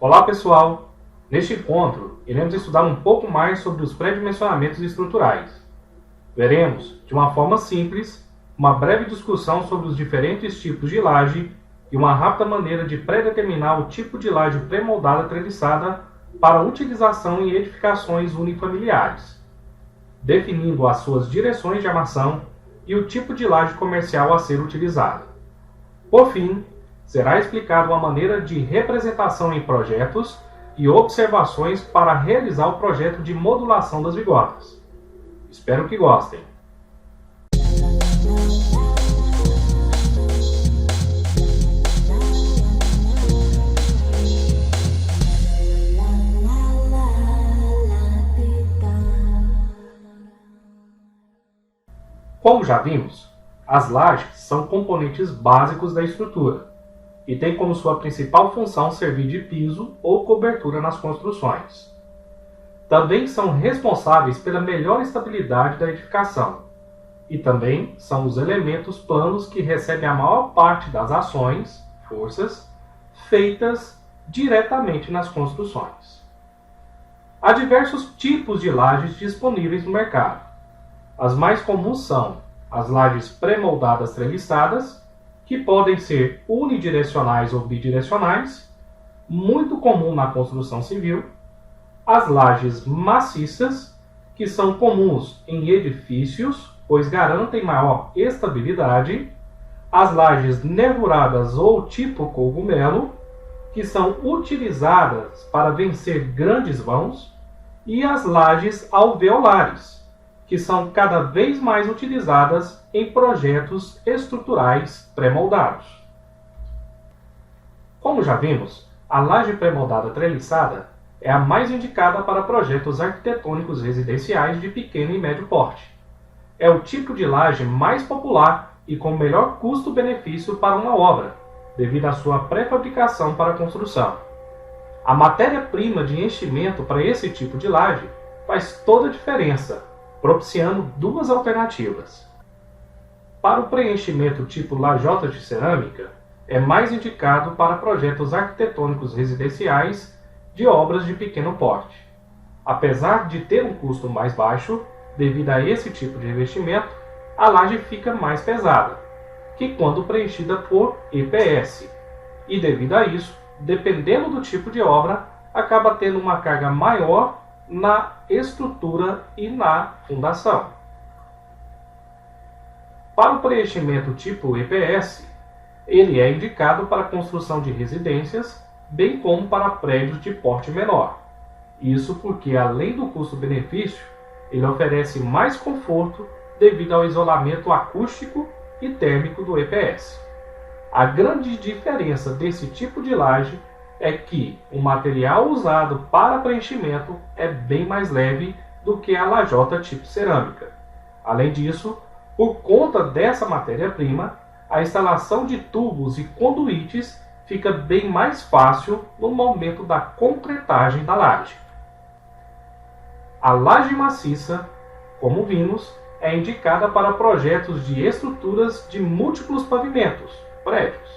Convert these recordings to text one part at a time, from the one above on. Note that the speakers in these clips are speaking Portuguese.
Olá pessoal! Neste encontro, iremos estudar um pouco mais sobre os pré-dimensionamentos estruturais. Veremos, de uma forma simples, uma breve discussão sobre os diferentes tipos de laje e uma rápida maneira de pré-determinar o tipo de laje pré-moldada treliçada para utilização em edificações unifamiliares, definindo as suas direções de armação e o tipo de laje comercial a ser utilizada. Por fim, será explicada uma maneira de representação em projetos e observações para realizar o projeto de modulação das vigotas. Espero que gostem! Como já vimos, as lajes são componentes básicos da estrutura e têm como sua principal função servir de piso ou cobertura nas construções. Também são responsáveis pela melhor estabilidade da edificação e também são os elementos planos que recebem a maior parte das ações, forças, feitas diretamente nas construções. Há diversos tipos de lajes disponíveis no mercado. As mais comuns são as lajes pré-moldadas treliçadas, que podem ser unidirecionais ou bidirecionais, muito comum na construção civil, as lajes maciças, que são comuns em edifícios, pois garantem maior estabilidade, as lajes nervuradas ou tipo cogumelo, que são utilizadas para vencer grandes vãos, e as lajes alveolares, que são cada vez mais utilizadas em projetos estruturais pré-moldados. Como já vimos, a laje pré-moldada treliçada é a mais indicada para projetos arquitetônicos residenciais de pequeno e médio porte. É o tipo de laje mais popular e com melhor custo-benefício para uma obra, devido à sua pré-fabricação para a construção. A matéria-prima de enchimento para esse tipo de laje faz toda a diferença, propiciando duas alternativas. Para o preenchimento tipo lajota de cerâmica, é mais indicado para projetos arquitetônicos residenciais de obras de pequeno porte. Apesar de ter um custo mais baixo, devido a esse tipo de revestimento, a laje fica mais pesada que quando preenchida por EPS, e devido a isso, dependendo do tipo de obra, acaba tendo uma carga maior na estrutura e na fundação. Para o preenchimento tipo EPS, ele é indicado para a construção de residências, bem como para prédios de porte menor. Isso porque, além do custo-benefício, ele oferece mais conforto devido ao isolamento acústico e térmico do EPS. A grande diferença desse tipo de laje é que o material usado para preenchimento é bem mais leve do que a lajota tipo cerâmica. Além disso, por conta dessa matéria-prima, a instalação de tubos e conduítes fica bem mais fácil no momento da concretagem da laje. A laje maciça, como vimos, é indicada para projetos de estruturas de múltiplos pavimentos, prédios,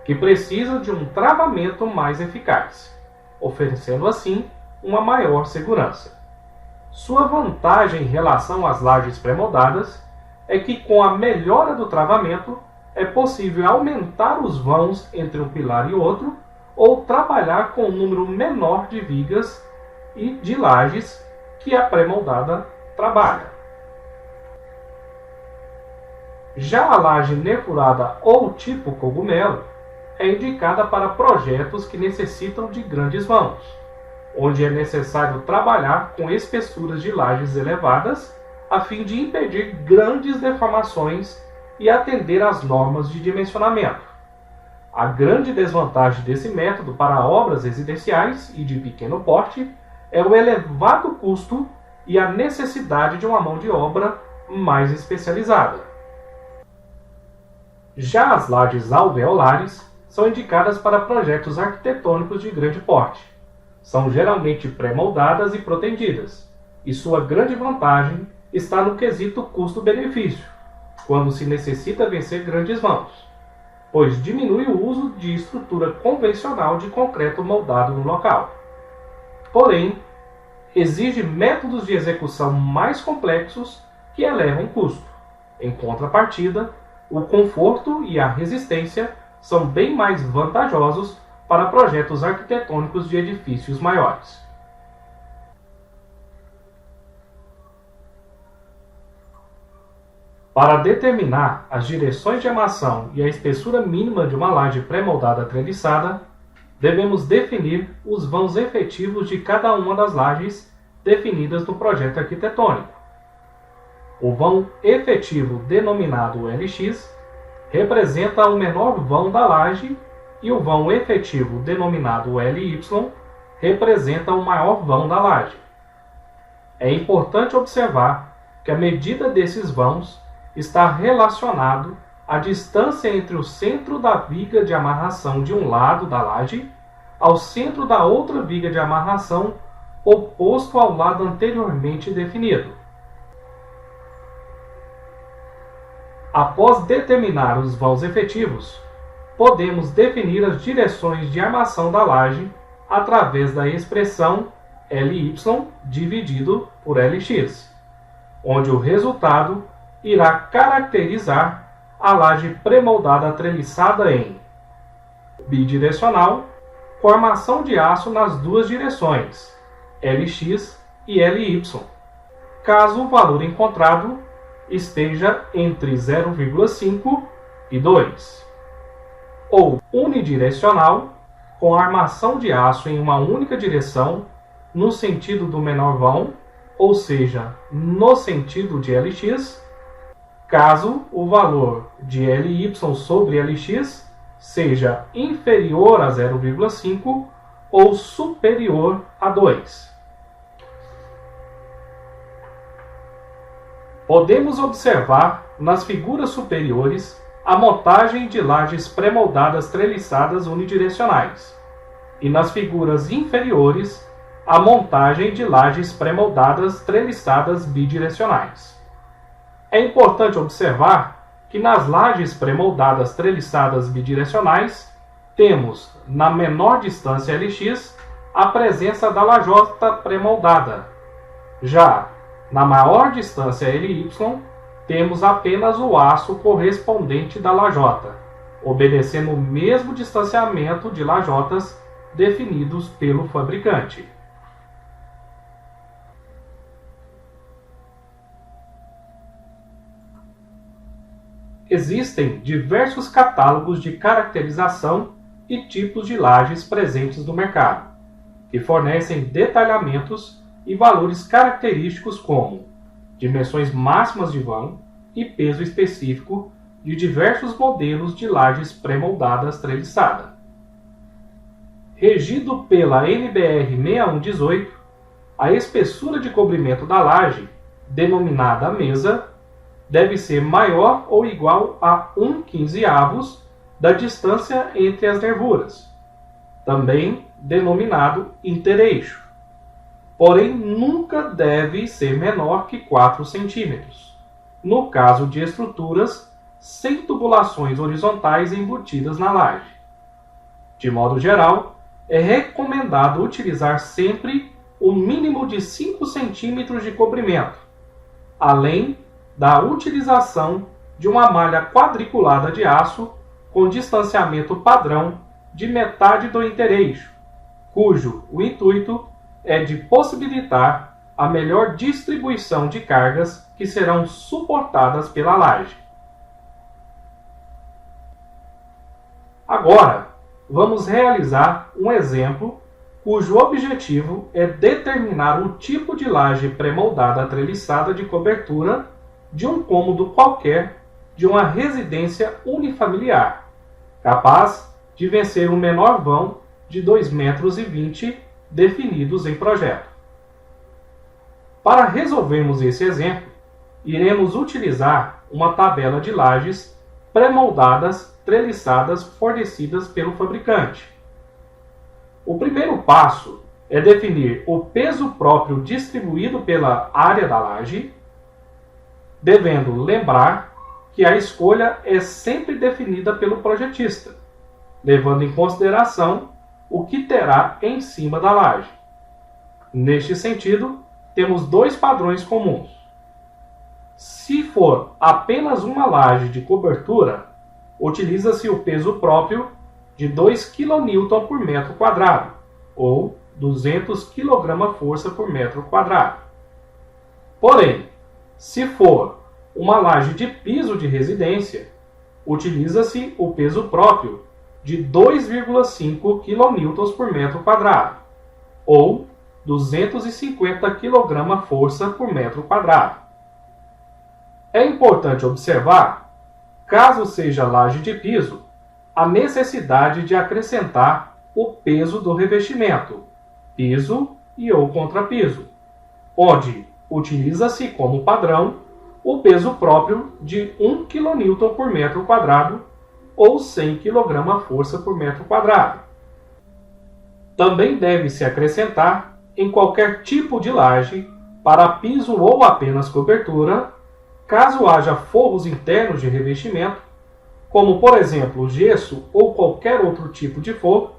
que precisam de um travamento mais eficaz, oferecendo assim uma maior segurança. Sua vantagem em relação às lajes pré-moldadas é que, com a melhora do travamento, é possível aumentar os vãos entre um pilar e outro ou trabalhar com um número menor de vigas e de lajes que a pré-moldada trabalha. Já a laje nervurada ou tipo cogumelo é indicada para projetos que necessitam de grandes vãos, onde é necessário trabalhar com espessuras de lajes elevadas a fim de impedir grandes deformações e atender às normas de dimensionamento. A grande desvantagem desse método para obras residenciais e de pequeno porte é o elevado custo e a necessidade de uma mão de obra mais especializada. Já as lajes alveolares são indicadas para projetos arquitetônicos de grande porte. São geralmente pré-moldadas e protendidas, e sua grande vantagem está no quesito custo-benefício, quando se necessita vencer grandes vãos. pois diminui o uso de estrutura convencional de concreto moldado no local. Porém, exige métodos de execução mais complexos que elevam o custo. Em contrapartida, o conforto e a resistência são bem mais vantajosos para projetos arquitetônicos de edifícios maiores. Para determinar as direções de armação e a espessura mínima de uma laje pré-moldada treliçada, devemos definir os vãos efetivos de cada uma das lajes definidas no projeto arquitetônico. O vão efetivo, denominado LX, representa o menor vão da laje e o vão efetivo, denominado LY, representa o maior vão da laje. É importante observar que a medida desses vãos está relacionado à distância entre o centro da viga de amarração de um lado da laje ao centro da outra viga de amarração oposto ao lado anteriormente definido. Após determinar os vãos efetivos, podemos definir as direções de armação da laje através da expressão LY dividido por LX, onde o resultado irá caracterizar a laje pré-moldada treliçada em bidirecional, com armação de aço nas duas direções, LX e LY, caso o valor encontrado esteja entre 0,5 e 2. Ou unidirecional, com armação de aço em uma única direção, no sentido do menor vão, ou seja, no sentido de LX, caso o valor de LY sobre LX seja inferior a 0,5 ou superior a 2. Podemos observar nas figuras superiores a montagem de lajes pré-moldadas treliçadas unidirecionais e nas figuras inferiores a montagem de lajes pré-moldadas treliçadas bidirecionais. É importante observar que nas lajes pré-moldadas treliçadas bidirecionais temos, na menor distância LX, a presença da lajota pré-moldada. Já na maior distância LY, temos apenas o aço correspondente da lajota, obedecendo o mesmo distanciamento de lajotas definidos pelo fabricante. Existem diversos catálogos de caracterização e tipos de lajes presentes no mercado, que fornecem detalhamentos e valores característicos como dimensões máximas de vão e peso específico de diversos modelos de lajes pré-moldadas treliçada. Regido pela NBR 6118, a espessura de cobrimento da laje, denominada mesa, deve ser maior ou igual a 1/15 da distância entre as nervuras, também denominado intereixo. Porém, nunca deve ser menor que 4 centímetros, no caso de estruturas sem tubulações horizontais embutidas na laje. De modo geral, é recomendado utilizar sempre o mínimo de 5 centímetros de comprimento, além da utilização de uma malha quadriculada de aço com distanciamento padrão de metade do intereixo, cujo o intuito é de possibilitar a melhor distribuição de cargas que serão suportadas pela laje. Agora, vamos realizar um exemplo cujo objetivo é determinar o tipo de laje pré-moldada treliçada de cobertura de um cômodo qualquer de uma residência unifamiliar, capaz de vencer o menor vão de 2,20 m definidos em projeto. Para resolvermos esse exemplo, iremos utilizar uma tabela de lajes pré-moldadas treliçadas fornecidas pelo fabricante. O primeiro passo é definir o peso próprio distribuído pela área da laje, devendo lembrar que a escolha é sempre definida pelo projetista, levando em consideração o que terá em cima da laje. Neste sentido, temos dois padrões comuns. Se for apenas uma laje de cobertura, utiliza-se o peso próprio de 2 kN por metro quadrado, ou 200 kgfm por metro quadrado. Porém, se for uma laje de piso de residência, utiliza-se o peso próprio de 2,5 kN por metro quadrado, ou 250 kgfm por metro quadrado. É importante observar, caso seja laje de piso, a necessidade de acrescentar o peso do revestimento, piso e ou contrapiso, onde utiliza-se como padrão o peso próprio de 1 kN por metro quadrado ou 100 kgfm por metro quadrado. Também deve-se acrescentar em qualquer tipo de laje, para piso ou apenas cobertura, caso haja forros internos de revestimento, como por exemplo gesso ou qualquer outro tipo de forro,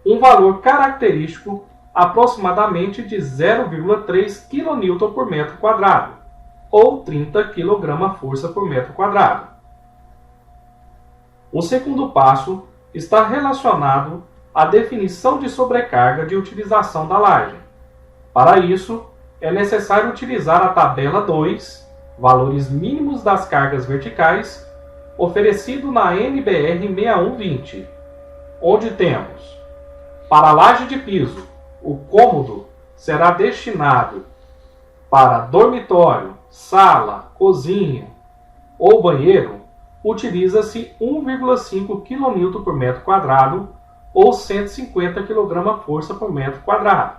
um valor característico aproximadamente de 0,3 kN por metro quadrado, ou 30 kgfm por metro quadrado. O segundo passo está relacionado à definição de sobrecarga de utilização da laje. Para isso, é necessário utilizar a tabela 2, valores mínimos das cargas verticais, oferecido na NBR 6120, onde temos, para a laje de piso, o cômodo será destinado para dormitório, sala, cozinha ou banheiro, utiliza-se 1,5 kN por metro quadrado ou 150 kgfm por metro quadrado.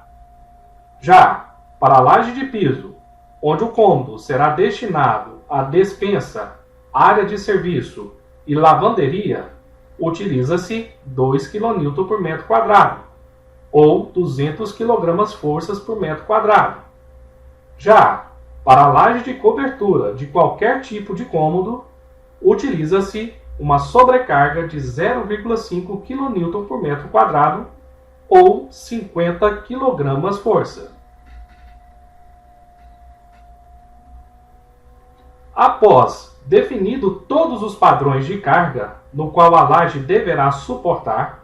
Já para a laje de piso, onde o cômodo será destinado à despensa, área de serviço e lavanderia, utiliza-se 2 kN por metro quadrado, ou 200 kgfm por metro quadrado. Já para a laje de cobertura de qualquer tipo de cômodo, utiliza-se uma sobrecarga de 0,5 kN por metro quadrado, ou 50 kgfm. Após definido todos os padrões de carga no qual a laje deverá suportar,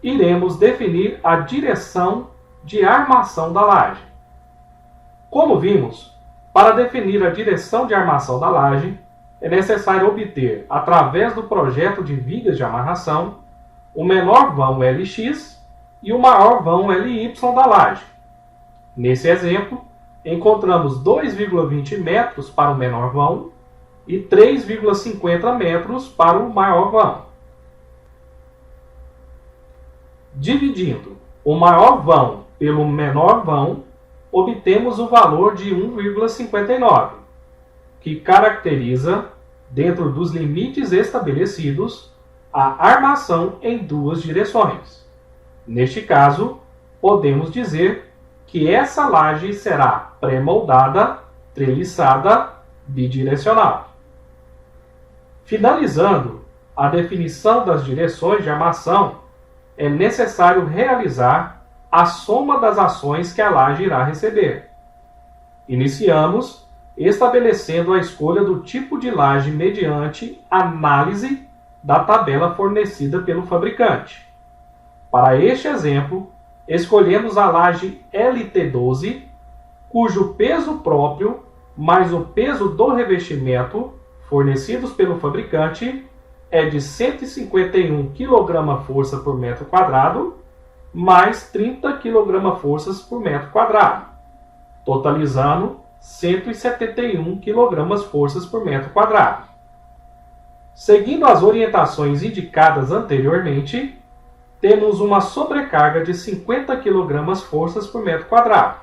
iremos definir a direção de armação da laje. Como vimos, para definir a direção de armação da laje, é necessário obter, através do projeto de vigas de amarração, o menor vão LX e o maior vão LY da laje. Nesse exemplo, encontramos 2,20 metros para o menor vão e 3,50 metros para o maior vão. Dividindo o maior vão pelo menor vão, obtemos o valor de 1,59, que caracteriza, dentro dos limites estabelecidos, a armação em duas direções. Neste caso, podemos dizer que essa laje será pré-moldada, treliçada, bidirecional. Finalizando a definição das direções de armação, é necessário realizar a soma das ações que a laje irá receber. Iniciamos estabelecendo a escolha do tipo de laje mediante análise da tabela fornecida pelo fabricante. Para este exemplo, escolhemos a laje LT12, cujo peso próprio mais o peso do revestimento fornecidos pelo fabricante é de 151 kgfm por metro quadrado, mais 30 kgfm por metro quadrado, totalizando 171 kgfm por metro quadrado. Seguindo as orientações indicadas anteriormente, temos uma sobrecarga de 50 kgfm por metro quadrado,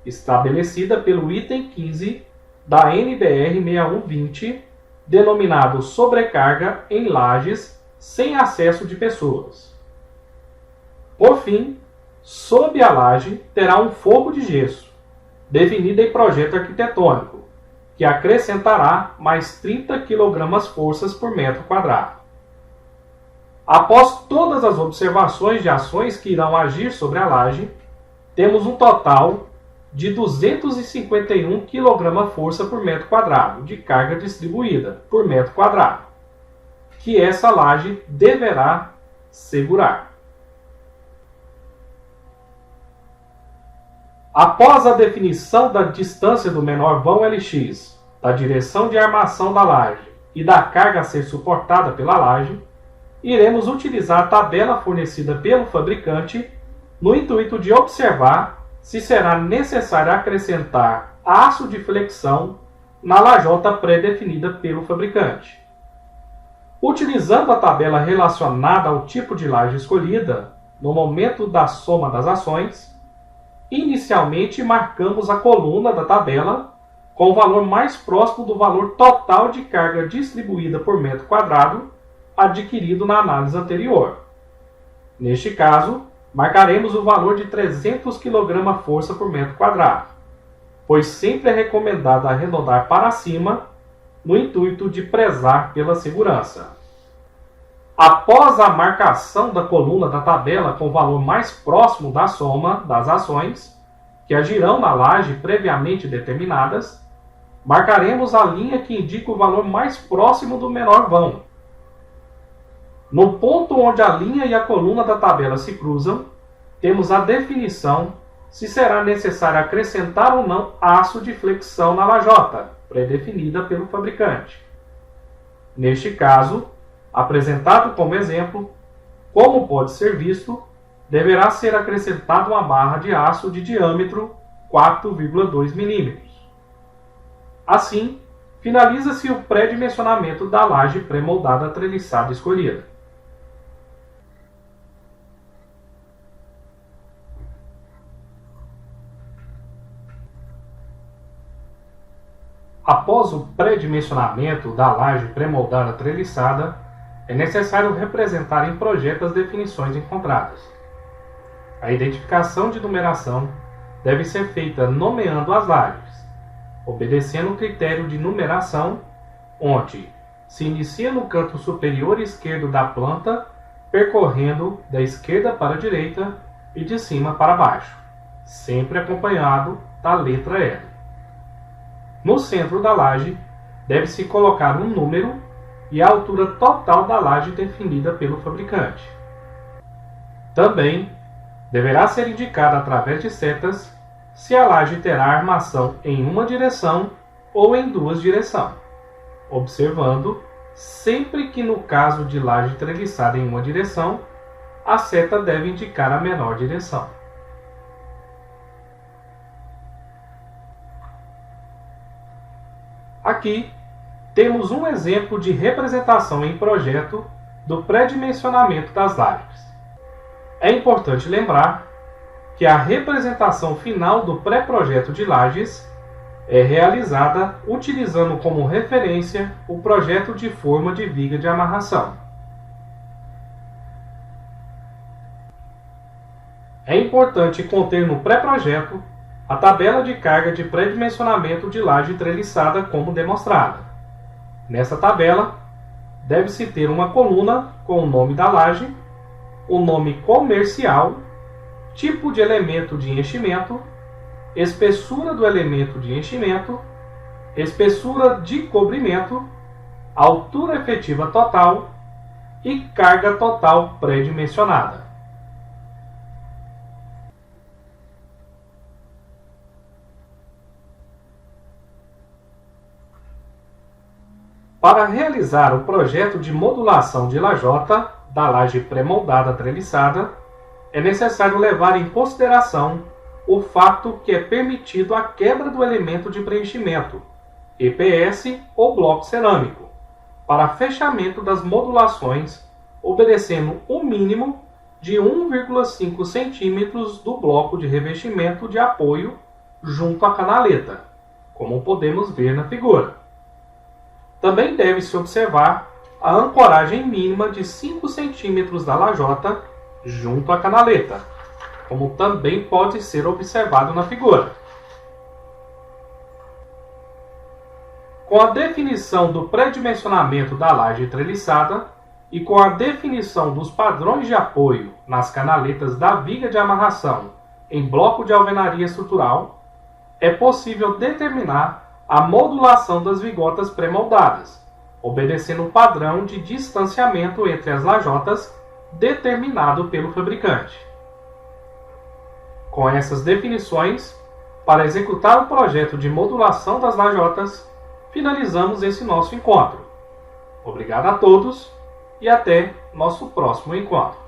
estabelecida pelo item 15 da NBR 6120, denominado sobrecarga em lajes sem acesso de pessoas. Por fim, sob a laje terá um forro de gesso, definido em projeto arquitetônico, que acrescentará mais 30 kgf por metro quadrado. Após todas as observações de ações que irão agir sobre a laje, temos um total de 251 kgf por metro quadrado de carga distribuída por metro quadrado, que essa laje deverá segurar. Após a definição da distância do menor vão Lx, da direção de armação da laje e da carga a ser suportada pela laje, iremos utilizar a tabela fornecida pelo fabricante no intuito de observar se será necessário acrescentar aço de flexão na lajota pré-definida pelo fabricante. Utilizando a tabela relacionada ao tipo de laje escolhida no momento da soma das ações, inicialmente marcamos a coluna da tabela com o valor mais próximo do valor total de carga distribuída por metro quadrado adquirido na análise anterior. Neste caso, marcaremos o valor de 300 kgf por metro quadrado, pois sempre é recomendado arredondar para cima no intuito de prezar pela segurança. Após a marcação da coluna da tabela com o valor mais próximo da soma das ações que agirão na laje previamente determinadas, marcaremos a linha que indica o valor mais próximo do menor vão. No ponto onde a linha e a coluna da tabela se cruzam, temos a definição se será necessário acrescentar ou não aço de flexão na lajota, pré-definida pelo fabricante. Neste caso, apresentado como exemplo, como pode ser visto, deverá ser acrescentada uma barra de aço de diâmetro 4,2 mm. Assim, finaliza-se o pré-dimensionamento da laje pré-moldada treliçada escolhida. Após o pré-dimensionamento da laje pré-moldada treliçada, é necessário representar em projeto as definições encontradas. A identificação de numeração deve ser feita nomeando as lajes, obedecendo o critério de numeração, onde se inicia no canto superior esquerdo da planta, percorrendo da esquerda para a direita e de cima para baixo, sempre acompanhado da letra L. No centro da laje, deve-se colocar um número e a altura total da laje definida pelo fabricante. Também deverá ser indicado através de setas se a laje terá armação em uma direção ou em duas direções, observando sempre que no caso de laje treliçada em uma direção, a seta deve indicar a menor direção. Aqui temos um exemplo de representação em projeto do pré-dimensionamento das lajes. É importante lembrar que a representação final do pré-projeto de lajes é realizada utilizando como referência o projeto de forma de viga de amarração. É importante conter no pré-projeto a tabela de carga de pré-dimensionamento de laje treliçada como demonstrada. Nessa tabela, deve-se ter uma coluna com o nome da laje, o nome comercial, tipo de elemento de enchimento, espessura do elemento de enchimento, espessura de cobrimento, altura efetiva total e carga total pré-dimensionada. Para realizar o projeto de modulação de lajota da laje pré-moldada treliçada, é necessário levar em consideração o fato que é permitido a quebra do elemento de preenchimento, EPS ou bloco cerâmico, para fechamento das modulações, obedecendo um mínimo de 1,5 cm do bloco de revestimento de apoio junto à canaleta, como podemos ver na figura. Também deve-se observar a ancoragem mínima de 5 cm da lajota junto à canaleta, como também pode ser observado na figura. Com a definição do pré-dimensionamento da laje treliçada e com a definição dos padrões de apoio nas canaletas da viga de amarração em bloco de alvenaria estrutural, é possível determinar a modulação das vigotas pré-moldadas, obedecendo o padrão de distanciamento entre as lajotas determinado pelo fabricante. Com essas definições, para executar o projeto de modulação das lajotas, finalizamos esse nosso encontro. Obrigado a todos e até nosso próximo encontro.